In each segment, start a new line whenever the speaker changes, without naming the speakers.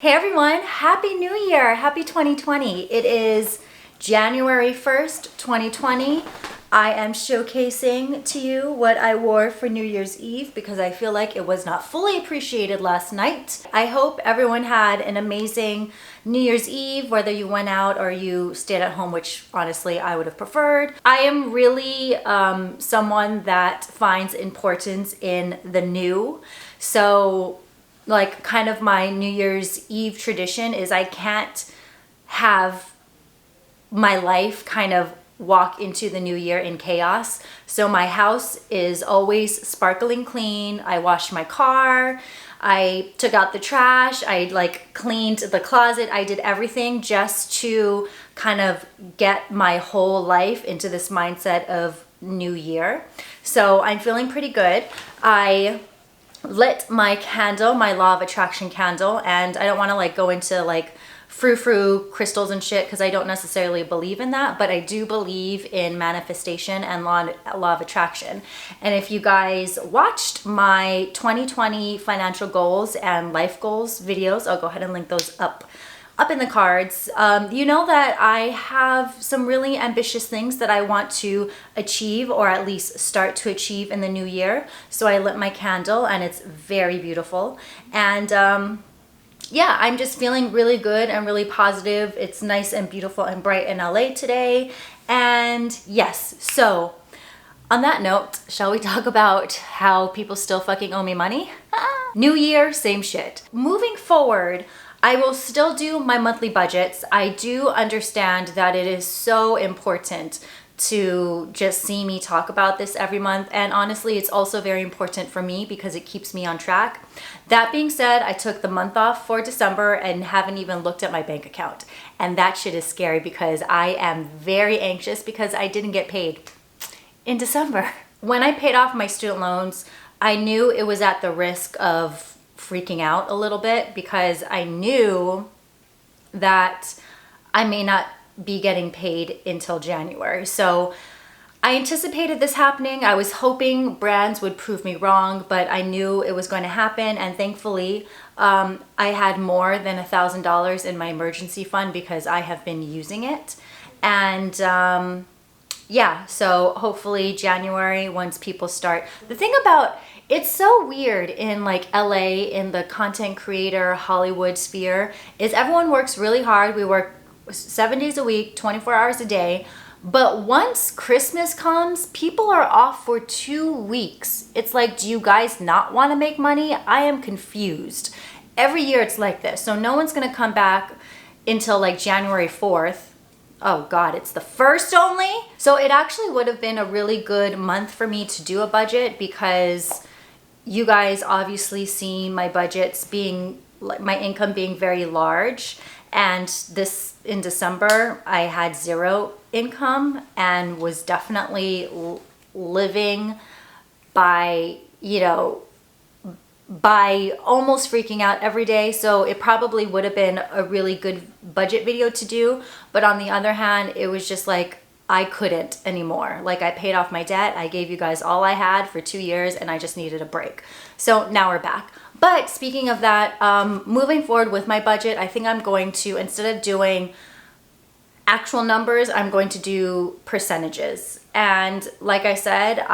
Hey everyone, Happy New Year! Happy 2020. It is January 1st, 2020. I am showcasing to you what I wore for New Year's Eve because I feel like it was not fully appreciated last night. I hope everyone had an amazing New Year's Eve, whether you went out or you stayed at home, which honestly I would have preferred. I am really someone that finds importance in the new. So like kind of my New Year's Eve tradition is I can't have my life kind of walk into the new year in chaos. So my house is always sparkling clean. I washed my car. I took out the trash. I like cleaned the closet. I did everything just to kind of get my whole life into this mindset of new year. So I'm feeling pretty good. I lit my candle, my law of attraction candle, and I don't want to like go into like frou-frou crystals and shit because I don't necessarily believe in that, but I do believe in manifestation and law of attraction. And if you guys watched my 2020 financial goals and life goals videos, I'll go ahead and link those up in the cards. You know that I have some really ambitious things that I want to achieve, or at least start to achieve in the new year. So I lit my candle and it's very beautiful. And yeah, I'm just feeling really good and really positive. It's nice and beautiful and bright in LA today. And yes, so on that note, shall we talk about how people still fucking owe me money? New year, same shit. Moving forward, I will still do my monthly budgets. I do understand that it is so important to just see me talk about this every month. And honestly, it's also very important for me because it keeps me on track. That being said, I took the month off for December and haven't even looked at my bank account. And that shit is scary because I am very anxious because I didn't get paid in December. When I paid off my student loans, I knew it was at the risk of freaking out a little bit because I knew that I may not be getting paid until January. So I anticipated this happening. I was hoping brands would prove me wrong, but I knew it was going to happen. And thankfully, I had more than $1,000 in my emergency fund because I have been using it. And yeah, so hopefully January, once people start. The thing about it's so weird in like LA, in the content creator Hollywood sphere, is everyone works really hard. We work 7 days a week, 24 hours a day. But once Christmas comes, people are off for 2 weeks. It's like, do you guys not want to make money? I am confused. Every year it's like this. So no one's going to come back until like January 4th. Oh God, it's the 1st only? So it actually would have been a really good month for me to do a budget because you guys obviously see my budgets being, my income being very large. And this in December, I had 0 income and was definitely living by, you know, by almost freaking out every day. So it probably would have been a really good budget video to do. But on the other hand, it was just like, I couldn't anymore. Like I paid off my debt. I gave you guys all I had for 2 years and I just needed a break. So now we're back. But speaking of that, moving forward with my budget, I think I'm going to, instead of doing actual numbers, I'm going to do percentages. And like I said,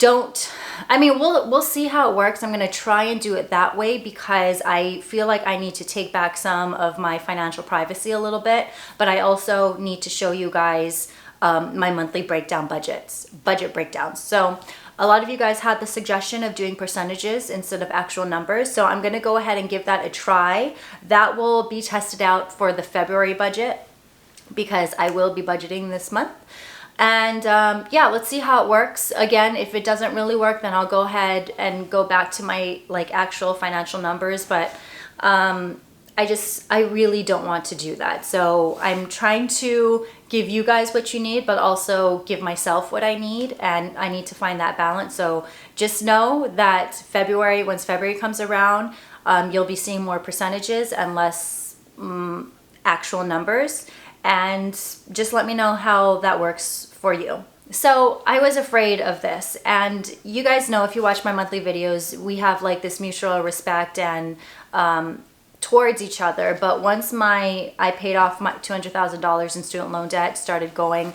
we'll see how it works. I'm going to try and do it that way because I feel like I need to take back some of my financial privacy a little bit, but I also need to show you guys my monthly budget breakdowns. So a lot of you guys had the suggestion of doing percentages instead of actual numbers. So I'm going to go ahead and give that a try. That will be tested out for the February budget because I will be budgeting this month. And yeah, let's see how it works. Again, if it doesn't really work, then I'll go ahead and go back to my like actual financial numbers. But I really don't want to do that. So I'm trying to give you guys what you need, but also give myself what I need. And I need to find that balance. So just know that once February comes around, you'll be seeing more percentages and less actual numbers. And just let me know how that works for you. So I was afraid of this, and you guys know, if you watch my monthly videos, we have like this mutual respect and towards each other. But once I paid off my $200,000 in student loan debt, started going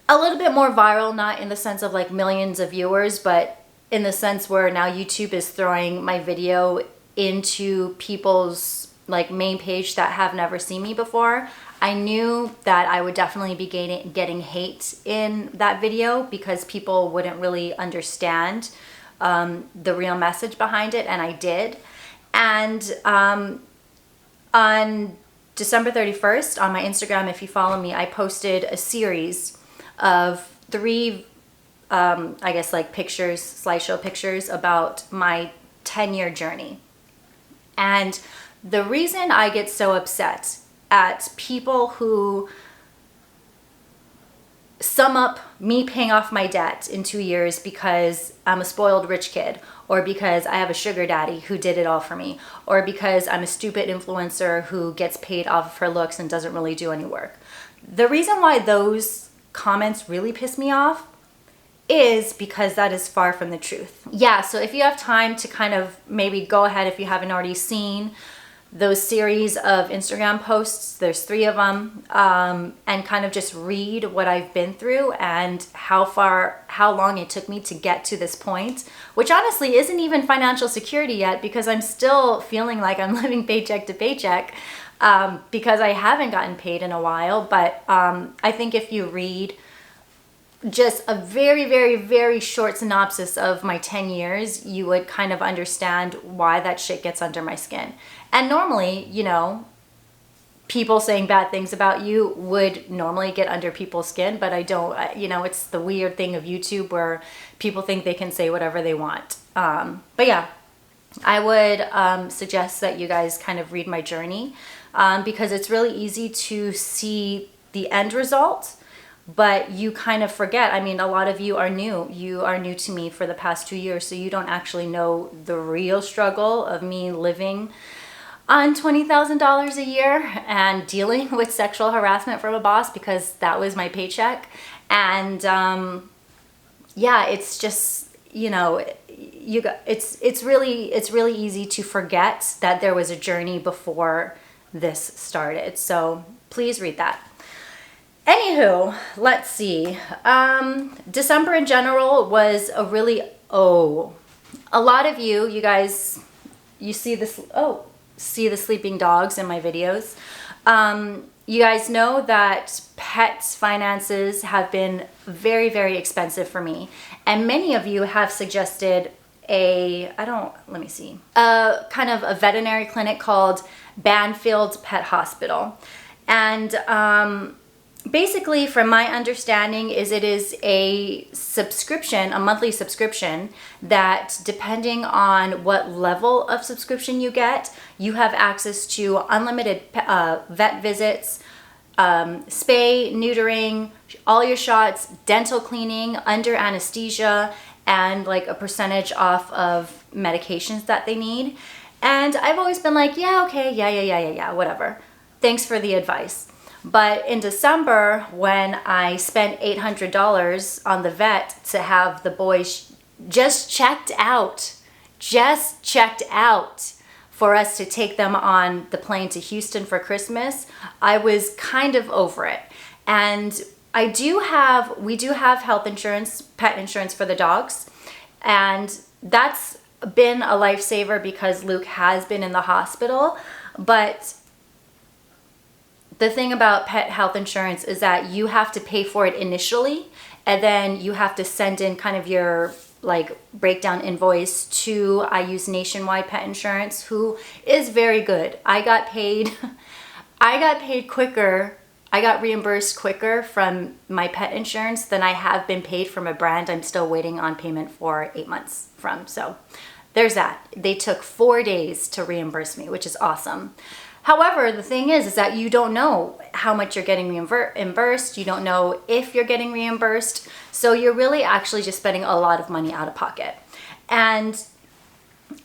a little bit more viral, not in the sense of like millions of viewers, but in the sense where now YouTube is throwing my video into people's like main page that have never seen me before. I knew that I would definitely be getting hate in that video because people wouldn't really understand the real message behind it, and I did. And on December 31st, on my Instagram, if you follow me, I posted a series of 3, I guess like pictures, slideshow pictures about my 10-year journey. And the reason I get so upset at people who sum up me paying off my debt in 2 years because I'm a spoiled rich kid, or because I have a sugar daddy who did it all for me, or because I'm a stupid influencer who gets paid off of her looks and doesn't really do any work. The reason why those comments really piss me off is because that is far from the truth. Yeah, so if you have time to kind of maybe go ahead, if you haven't already seen those series of Instagram posts, there's 3 of them, and kind of just read what I've been through and how long it took me to get to this point, which honestly isn't even financial security yet, because I'm still feeling like I'm living paycheck to paycheck, because I haven't gotten paid in a while. But I think if you read just a very, very, very short synopsis of my 10 years, you would kind of understand why that shit gets under my skin. And normally, you know, people saying bad things about you would normally get under people's skin, but I don't, you know, it's the weird thing of YouTube where people think they can say whatever they want. But yeah, I would suggest that you guys kind of read my journey, because it's really easy to see the end result, but you kind of forget. I mean, a lot of you are new. You are new to me for the past 2 years, so you don't actually know the real struggle of me living on $20,000 a year and dealing with sexual harassment from a boss, because that was my paycheck. And yeah, it's just, you know, it's really easy to forget that there was a journey before this started. So please read that. Anywho, let's see. December in general was a really, a lot of you guys, you see this, see the sleeping dogs in my videos. You guys know that pets finances have been very, very expensive for me. And many of you have suggested a kind of a veterinary clinic called Banfield Pet Hospital. And basically, from my understanding, it is a subscription, a monthly subscription, that depending on what level of subscription you get, you have access to unlimited vet visits, spay, neutering, all your shots, dental cleaning under anesthesia, and like a percentage off of medications that they need. And I've always been like, yeah, okay, yeah, whatever. Thanks for the advice. But in December, when I spent $800 on the vet to have the boys just checked out, for us to take them on the plane to Houston for Christmas, I was kind of over it. And we do have health insurance, pet insurance for the dogs. And that's been a lifesaver because Luke has been in the hospital. But the thing about pet health insurance is that you have to pay for it initially, and then you have to send in kind of your like breakdown invoice to, I use Nationwide Pet Insurance, who is very good. I got paid quicker. I got reimbursed quicker from my pet insurance than I have been paid from a brand I'm still waiting on payment for 8 months from. So there's that. They took 4 days to reimburse me, which is awesome. However, the thing is that you don't know how much you're getting reimbursed. You don't know if you're getting reimbursed. So you're really actually just spending a lot of money out of pocket. And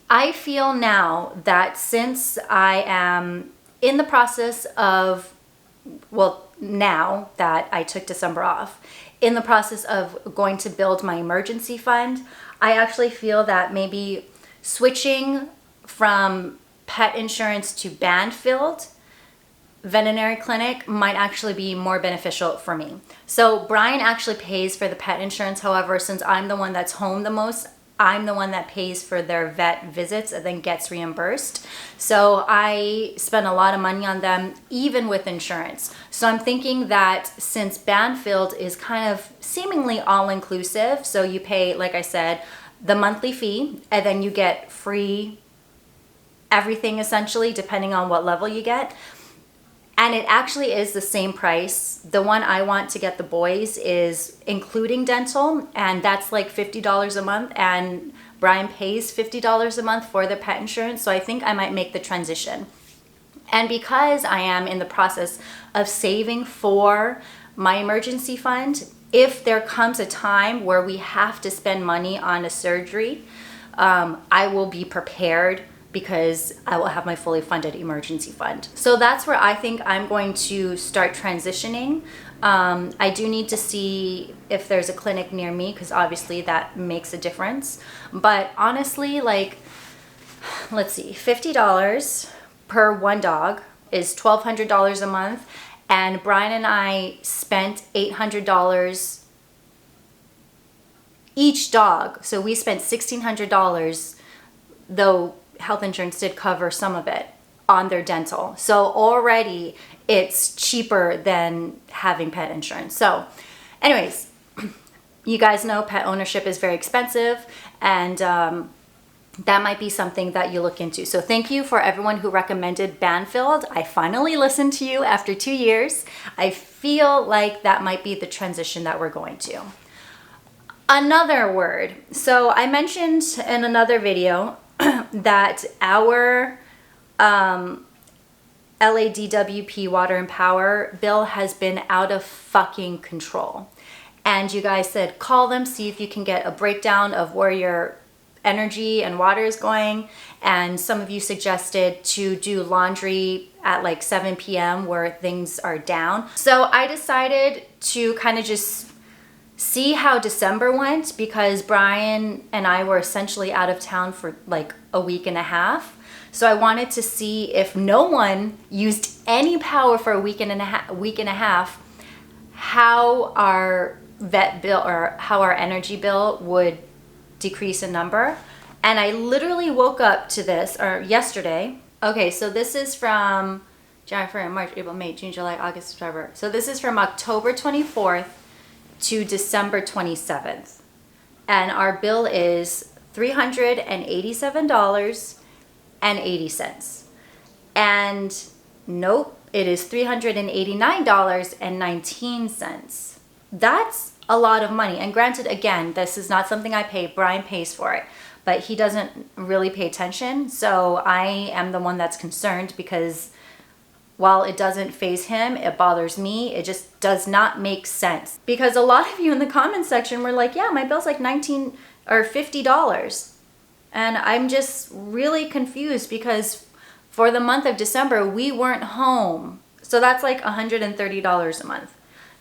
I feel now that since I am in the process of, well, now that I took December off, in the process of going to build my emergency fund. I actually feel that maybe switching from pet insurance to Banfield veterinary clinic might actually be more beneficial for me. So Brian actually pays for the pet insurance. However, since I'm the one that's home the most, I'm the one that pays for their vet visits and then gets reimbursed. So I spend a lot of money on them, even with insurance. So I'm thinking that since Banfield is kind of seemingly all-inclusive, so you pay, like I said, the monthly fee, and then you get free everything essentially, depending on what level you get. And it actually is the same price. The one I want to get the boys is including dental, and that's like $50 a month, and Brian pays $50 a month for their pet insurance, so I think I might make the transition. And because I am in the process of saving for my emergency fund, if there comes a time where we have to spend money on a surgery, I will be prepared because I will have my fully funded emergency fund. So that's where I think I'm going to start transitioning. I do need to see if there's a clinic near me, because obviously that makes a difference. But honestly, like, let's see, $50 per one dog is $1,200 a month. And Brian and I spent $800 each dog. So we spent $1,600, though health insurance did cover some of it, on their dental. So already it's cheaper than having pet insurance. So anyways, you guys know pet ownership is very expensive, and that might be something that you look into. So thank you for everyone who recommended Banfield. I finally listened to you after 2 years. I feel like that might be the transition that we're going to. Another word. So I mentioned in another video that our LADWP Water and Power bill has been out of fucking control. And you guys said call them, see if you can get a breakdown of where your energy and water is going. And some of you suggested to do laundry at like 7 p.m. where things are down. So I decided to kind of just see how December went, because Brian and I were essentially out of town for like a week and a half. So I wanted to see if no one used any power for a week and a half, how our vet bill or how our energy bill would decrease in number. And I literally woke up to this yesterday. Okay, so this is from January, March, April, May, June, July, August, September. So this is from October 24th to December 27th. And our bill is $387.80. And nope, it is $389.19. That's a lot of money. And granted, again, this is not something I pay. Brian pays for it, but he doesn't really pay attention. So I am the one that's concerned, because while it doesn't faze him, it bothers me. It just does not make sense. Because a lot of you in the comment section were like, yeah, my bill's like $19 or $50. And I'm just really confused, because for the month of December, we weren't home. So that's like $130 a month.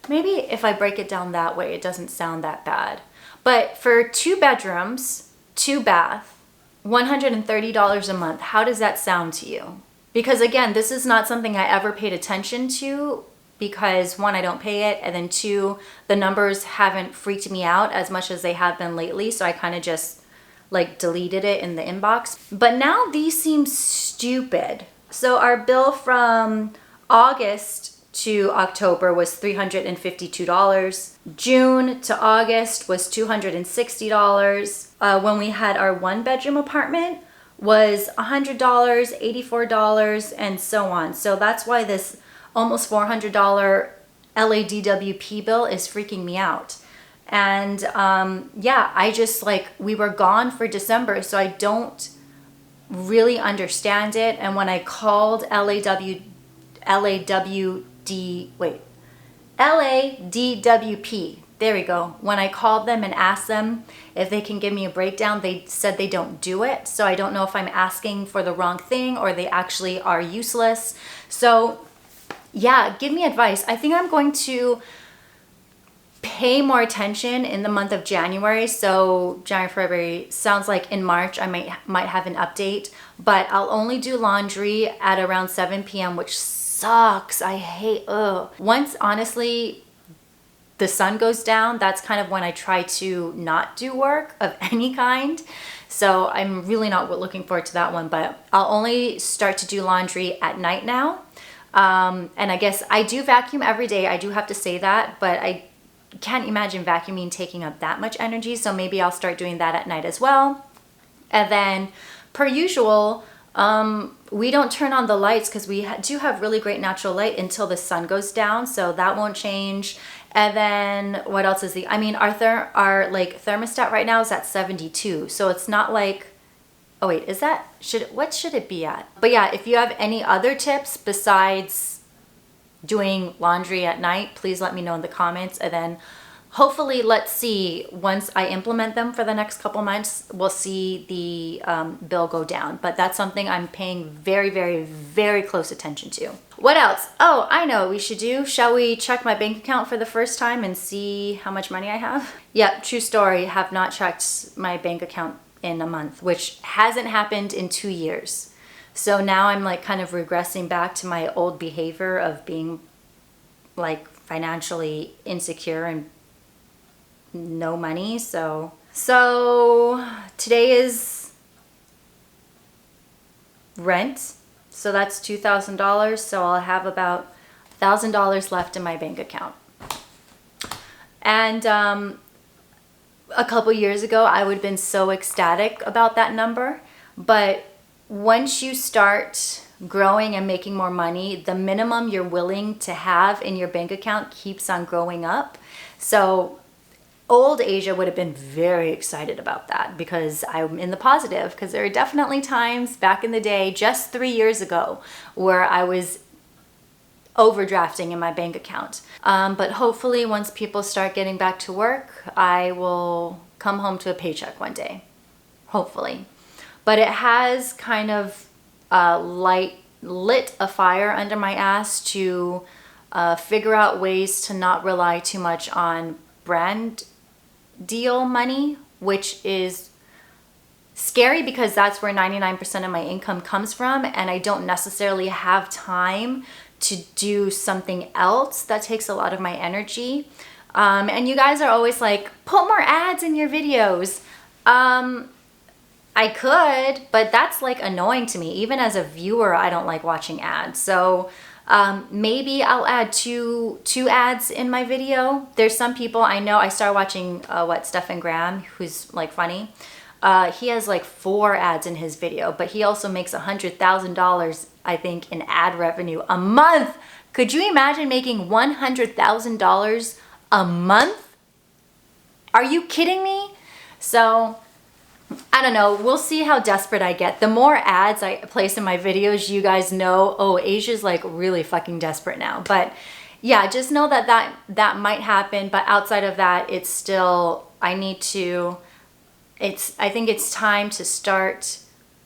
Maybe if I break it down that way, it doesn't sound that bad. But for 2 bedrooms, 2 bath, $130 a month, how does that sound to you? Because again, this is not something I ever paid attention to, because 1, I don't pay it, and then 2, the numbers haven't freaked me out as much as they have been lately, so I kind of just like deleted it in the inbox. But now these seem stupid. So our bill from August to October was $352. June to August was $260. When we had our 1-bedroom apartment was $100, $84, and so on. So that's why this almost $400 LADWP bill is freaking me out. And yeah, I just like, we were gone for December, so I don't really understand it. And when I called LADWP, there we go. When I called them and asked them if they can give me a breakdown, they said they don't do it. So I don't know if I'm asking for the wrong thing or they actually are useless. So yeah, give me advice. I think I'm going to pay more attention in the month of January. So January, February, sounds like in March I might have an update, but I'll only do laundry at around 7 p.m., which sucks. I hate, Once, honestly, the sun goes down, that's kind of when I try to not do work of any kind. So I'm really not looking forward to that one, but I'll only start to do laundry at night now. And I guess I do vacuum every day. I do have to say that, but I can't imagine vacuuming taking up that much energy. So maybe I'll start doing that at night as well. And then per usual, we don't turn on the lights because we do have really great natural light until the sun goes down. So that won't change. And then what else is our like thermostat right now is at 72. So it's not like, oh wait, what should it be at? But yeah, if you have any other tips besides doing laundry at night, please let me know in the comments. And then hopefully, let's see, once I implement them for the next couple months, we'll see the bill go down. But that's something I'm paying very, very, very close attention to. What else? Oh, I know what we should do. Shall we check my bank account for the first time and see how much money I have? Yep, true story. Have not checked my bank account in a month, which hasn't happened in 2 years. So now I'm like kind of regressing back to my old behavior of being like financially insecure and no money. So today is rent. So that's $2,000. So I'll have about $1,000 left in my bank account. And a couple years ago, I would have been so ecstatic about that number. But once you start growing and making more money, the minimum you're willing to have in your bank account keeps on growing up. So old Asia would have been very excited about that because I'm in the positive, because there are definitely times back in the day, just 3 years ago, where I was overdrafting in my bank account. But hopefully once people start getting back to work, I will come home to a paycheck one day, hopefully. But it has kind of lit a fire under my ass to figure out ways to not rely too much on brand deal money, which is scary because that's where 99% of my income comes from, and I don't necessarily have time to do something else that takes a lot of my energy. And you guys are always like, put more ads in your videos. I could, but that's like annoying to me. Even as a viewer, I don't like watching ads. So maybe I'll add two ads in my video. There's some people I know. I started watching Stephen Graham, who's like funny. He has like 4 ads in his video, but he also makes $100,000, I think, in ad revenue a month. Could you imagine making $100,000 a month? Are you kidding me? So I don't know. We'll see how desperate I get. The more ads I place in my videos, you guys know, oh, Asia's like really fucking desperate now. But yeah, just know that might happen. But outside of that, it's still, I think it's time to start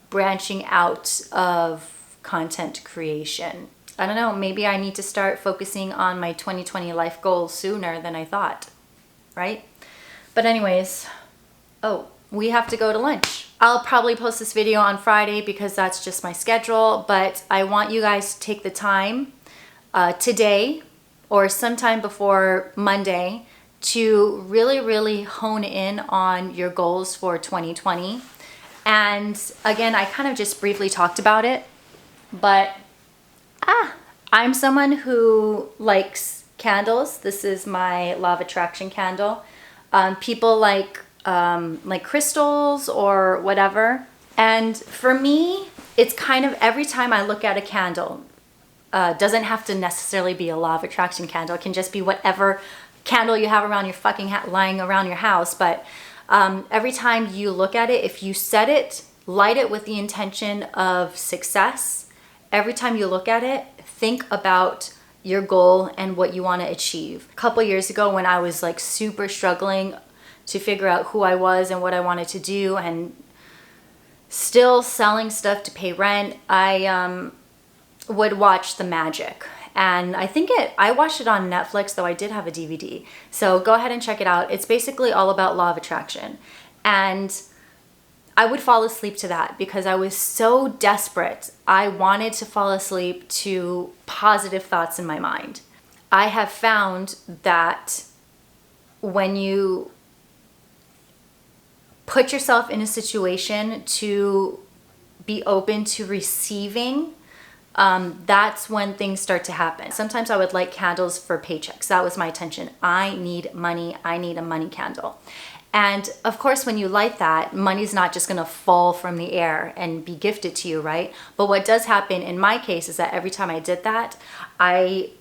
branching out of content creation. I don't know, maybe I need to start focusing on my 2020 life goals sooner than I thought, right? But anyways, oh, we have to go to lunch. I'll probably post this video on Friday because that's just my schedule, but I want you guys to take the time today or sometime before Monday to really, really hone in on your goals for 2020. And again, I kind of just briefly talked about it, but I'm someone who likes candles. This is my Law of Attraction candle. People like crystals or whatever. And for me, it's kind of every time I look at a candle, doesn't have to necessarily be a Law of Attraction candle. It can just be whatever candle you have around your fucking lying around your house. But every time you look at it, if you set it, light it with the intention of success. Every time you look at it, think about your goal and what you want to achieve. A couple years ago when I was like super struggling to figure out who I was and what I wanted to do and still selling stuff to pay rent, I would watch The Magic. And I watched it on Netflix, though I did have a DVD. So go ahead and check it out. It's basically all about law of attraction. And I would fall asleep to that because I was so desperate. I wanted to fall asleep to positive thoughts in my mind. I have found that when you put yourself in a situation to be open to receiving, that's when things start to happen. Sometimes I would light candles for paychecks. That was my intention. I need money. I need a money candle. And of course, when you light that, money's not just gonna fall from the air and be gifted to you, right? But what does happen in my case is that every time I did that, I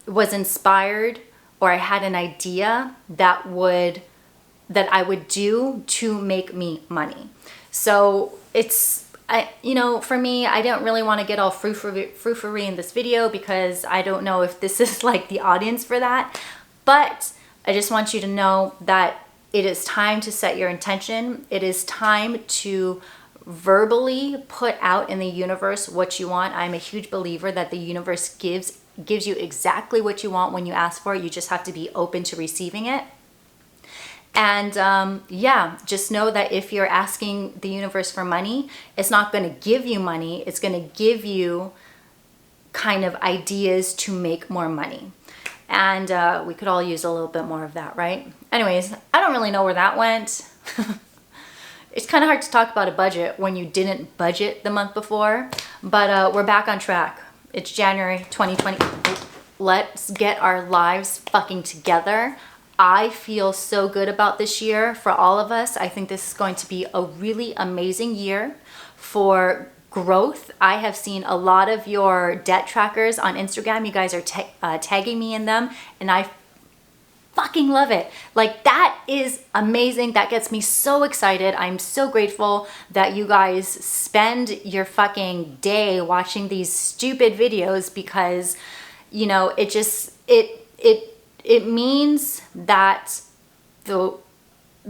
was inspired, or I had an idea that I would do to make me money. So for me, I don't really want to get all frou-frou in this video because I don't know if this is like the audience for that. But I just want you to know that it is time to set your intention. It is time to verbally put out in the universe what you want. I'm a huge believer that the universe gives you exactly what you want when you ask for it. You just have to be open to receiving it. And just know that if you're asking the universe for money, it's not going to give you money. It's going to give you kind of ideas to make more money. And we could all use a little bit more of that, right? Anyways, I don't really know where that went. It's kind of hard to talk about a budget when you didn't budget the month before, but we're back on track. It's January 2020. Let's get our lives fucking together. I feel so good about this year for all of us. I think this is going to be a really amazing year for growth. I have seen a lot of your debt trackers on Instagram. You guys are tagging me in them, and I fucking love it. Like, that is amazing. That gets me so excited. I'm so grateful that you guys spend your fucking day watching these stupid videos because, it means that the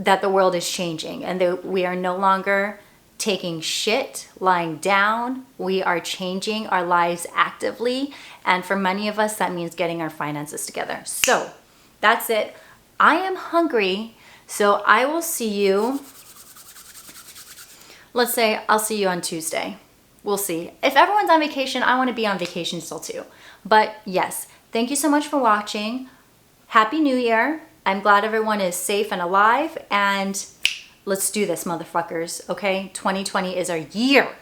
world is changing and that we are no longer taking shit, lying down. We are changing our lives actively. And for many of us, that means getting our finances together. So that's it. I am hungry. So I will see you. Let's say I'll see you on Tuesday. We'll see. If everyone's on vacation, I want to be on vacation still too. But yes, thank you so much for watching. Happy New Year. I'm glad everyone is safe and alive, and let's do this, motherfuckers, okay? 2020 is our year.